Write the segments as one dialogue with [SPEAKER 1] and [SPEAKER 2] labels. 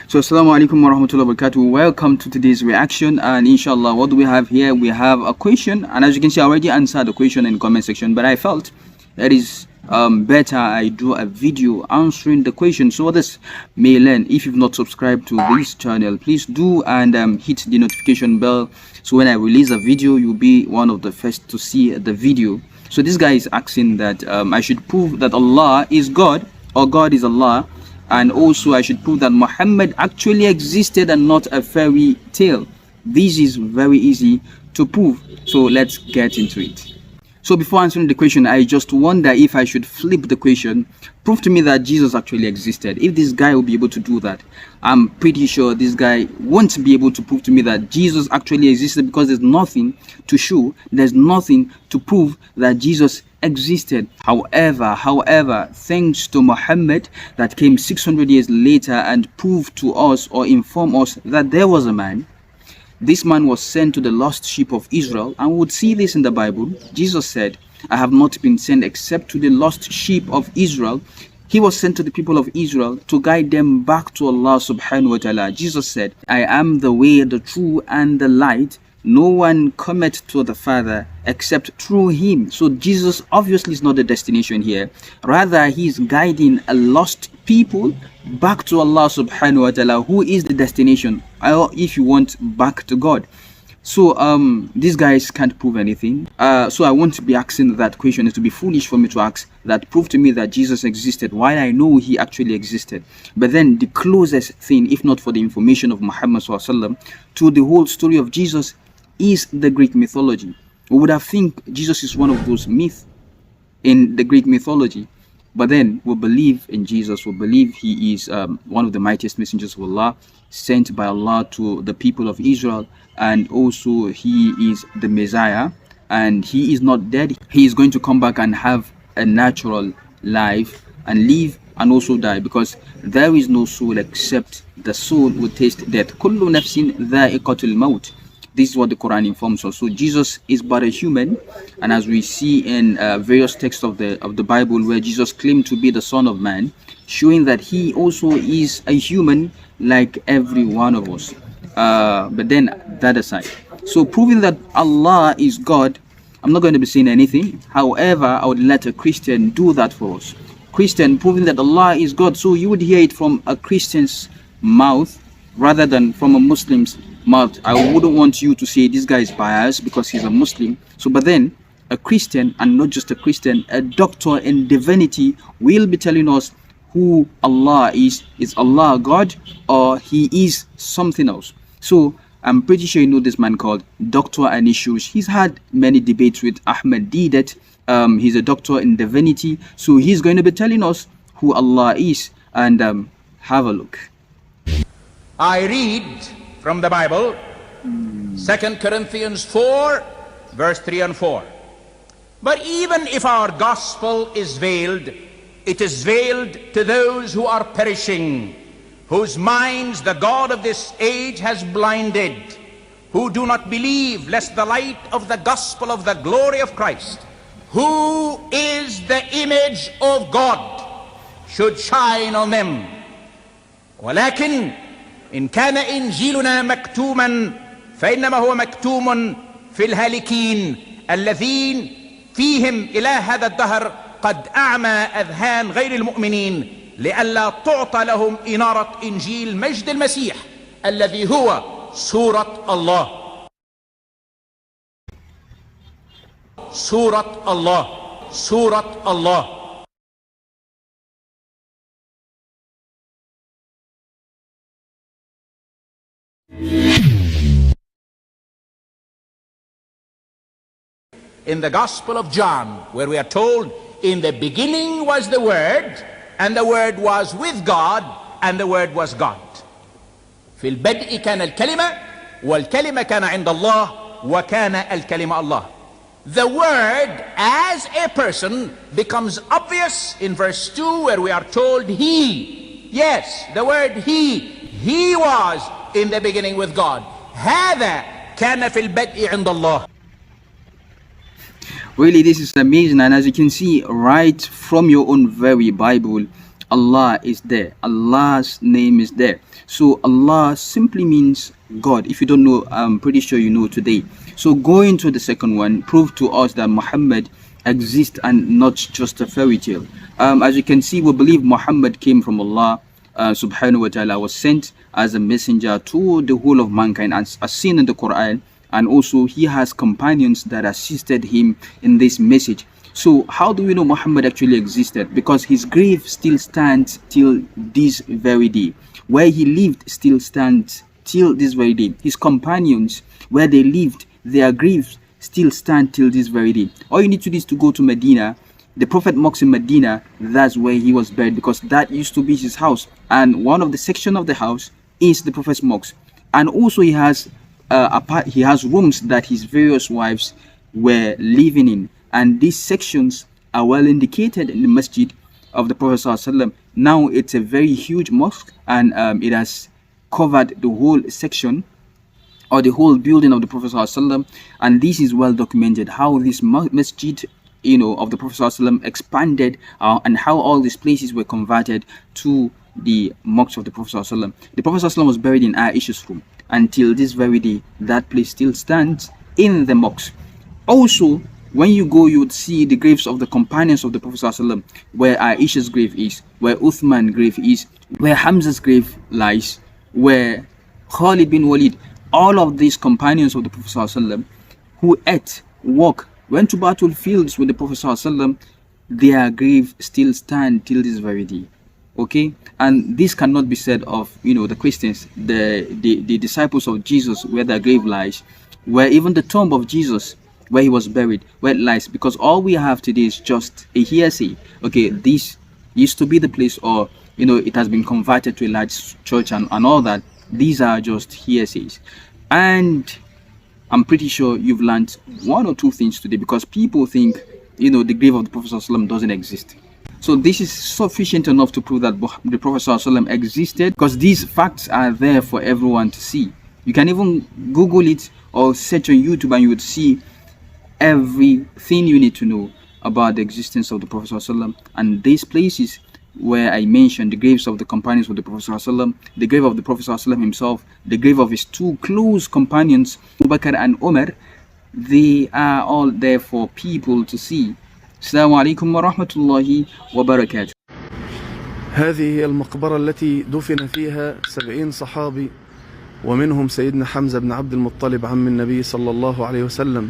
[SPEAKER 1] So assalamu alaikum wa rahmatullahi wa barakatuh. Welcome to today's reaction, and inshallah what do we have here? We have a question, and as you can see I already answered the question in the comment section, but I felt that is better I do a video answering the question so others may learn. If you've not subscribed to this channel, please do, and hit the notification bell so when I release a video you'll be one of the first to see the video. So this guy is asking that I should prove that Allah is God, or God is Allah, and also I should prove that Muhammad actually existed and not a fairy tale. This is very easy to prove, so let's get into it. So before answering the question, I just wonder if I should flip the question. Prove to me that Jesus actually existed. If this guy will be able to do that, I'm pretty sure this guy won't be able to prove to me that Jesus actually existed, because there's nothing to show, there's nothing to prove that Jesus existed. However, thanks to Muhammad that came 600 years later and proved to us or informed us that there was a man. This man was sent to the lost sheep of Israel, and we would see this in the Bible. Jesus said, I have not been sent except to the lost sheep of Israel. He was sent to the people of Israel to guide them back to Allah subhanahu wa ta'ala. Jesus said, I am the way, the truth, and the light. No one cometh to the Father except through him. So Jesus obviously is not the destination here. Rather, he is guiding a lost people back to Allah subhanahu wa ta'ala, who is the destination, or if you want, back to God. So these guys can't prove anything. So I won't be asking that question. It would be foolish for me to ask that prove to me that Jesus existed while I know he actually existed. But then the closest thing, if not for the information of Muhammad sallallahu alaihi wasallam, to the whole story of Jesus is the Greek mythology. We would have think Jesus is one of those myths in the Greek mythology, but then we believe in Jesus. We believe he is one of the mightiest messengers of Allah, sent by Allah to the people of Israel, and also he is the Messiah, and he is not dead. He is going to come back and have a natural life and live and also die, because there is no soul except the soul will taste death. Kullu nafsin dha'iqatul maut. This is what the Quran informs us. So Jesus is but a human, and as we see in various texts of the Bible where Jesus claimed to be the Son of Man, showing that he also is a human like every one of us. But then that aside, so proving that Allah is God, I'm not going to be saying anything. However, I would let a Christian do that for us. Christian proving that Allah is God, so you would hear it from a Christian's mouth rather than from a Muslim's mouth. I wouldn't want you to say this guy is biased because he's a Muslim. So but then a Christian, and not just a Christian, a doctor in divinity, will be telling us who Allah is. Is Allah God, or he is something else? So I'm pretty sure you know this man called Dr. Anishus. He's had many debates with Ahmed Deedat. He's a doctor in divinity, so he's going to be telling us who Allah is, and have a look.
[SPEAKER 2] I read from the Bible, 2 Corinthians 4, verse 3 and 4. But even if our gospel is veiled, it is veiled to those who are perishing, whose minds the God of this age has blinded, who do not believe, lest the light of the gospel of the glory of Christ, who is the image of God, should shine on them. ولكن إن كان إنجيلنا مكتوما فإنما هو مكتوم في الهالكين الذين فيهم إلى هذا الدهر قد أعمى أذهان غير المؤمنين لئلا تعطى لهم إنارة إنجيل مجد المسيح الذي هو صورة الله. صورة الله. صورة الله. In the Gospel of John, where we are told, in the beginning was the Word, and the Word was with God, and the Word was God. في البدء كان الكلمة والكلمة كان عند الله وكان الكلمة الله. The Word as a person becomes obvious in verse 2, where we are told He. Yes, the word He was in the beginning with God. هذا كان في البدء عند الله.
[SPEAKER 1] Really, this is amazing, and as you can see right from your own very Bible, Allah is there. Allah's name is there. So Allah simply means God. If you don't know, I'm pretty sure you know today. So going to the second one, prove to us that Muhammad exists and not just a fairy tale. As you can see, we believe Muhammad came from Allah subhanahu wa ta'ala, was sent as a messenger to the whole of mankind, as seen in the Quran, and also he has companions that assisted him in this message. So how do we know Muhammad actually existed? Because his grave still stands till this very day. Where he lived still stands till this very day. His companions, where they lived, their graves still stand till this very day. All you need to do is to go to Medina, the Prophet mosque in Medina. That's where he was buried, because that used to be his house, and one of the section of the house is the Prophet's mosque. And also he has rooms that his various wives were living in, and these sections are well indicated in the masjid of the Prophet ﷺ. Now it's a very huge mosque, and it has covered the whole section or the whole building of the Prophet ﷺ. And this is well documented, how this masjid, of the Prophet ﷺ expanded, and how all these places were converted to the mosque of the Prophet ﷺ. The Prophet ﷺ was buried in Aisha's room. Until this very day, that place still stands in the mosque. Also, when you go, you would see the graves of the companions of the Prophet ﷺ, where Aisha's grave is, where Uthman's grave is, where Hamza's grave lies, where Khalid bin Walid, all of these companions of the Prophet ﷺ who ate, walked, went to battlefields with the Prophet ﷺ, their grave still stand till this very day. Okay, and this cannot be said of the Christians, the disciples of Jesus, where their grave lies, where even the tomb of Jesus, where he was buried, where it lies, because all we have today is just a hearsay. Okay, this used to be the place, or it has been converted to a large church and all that. These are just hearsays. And I'm pretty sure you've learned one or two things today, because people think the grave of the Prophet ﷺ doesn't exist. So this is sufficient enough to prove that the Prophet ﷺ existed, because these facts are there for everyone to see. You can even Google it or search on YouTube, and you would see everything you need to know about the existence of the Prophet ﷺ. And these places where I mentioned, the graves of the companions of the Prophet ﷺ, the grave of the Prophet ﷺ himself, the grave of his two close companions, Abu Bakr and Umar, they are all there for people to see. Assalamu alaikum wa rahmatullahi wa barakatuh.
[SPEAKER 3] هذه هي المقبرة التي دفن فيها 70 صحابي، ومنهم سيدنا حمزة بن عبد المطلب عم النبي صلى الله عليه وسلم.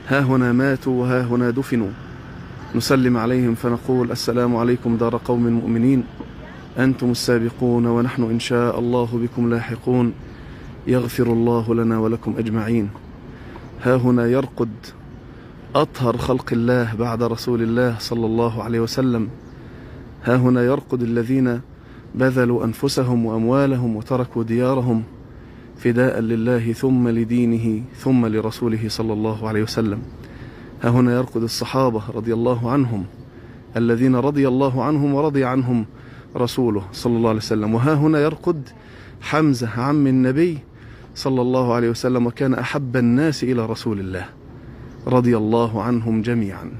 [SPEAKER 3] ها هنا ماتوا وها هنا دفنوا. نسلم عليهم فنقول: السلام عليكم دار قوم مؤمنين، أنتم السابقون ونحن إن شاء الله بكم لاحقون، يغفر الله لنا ولكم أجمعين. ها هنا يرقد أطهر خلق الله بعد رسول الله صلى الله عليه وسلم. ها هنا يرقد الذين بذلوا أنفسهم وأموالهم وتركوا ديارهم فداء لله ثم لدينه ثم لرسوله صلى الله عليه وسلم. ها هنا يرقد الصحابة رضي الله عنهم، الذين رضي الله عنهم ورضي عنهم رسوله صلى الله عليه وسلم. وها هنا يرقد حمزة عم النبي صلى الله عليه وسلم، وكان أحب الناس إلى رسول الله، رضي الله عنهم جميعا.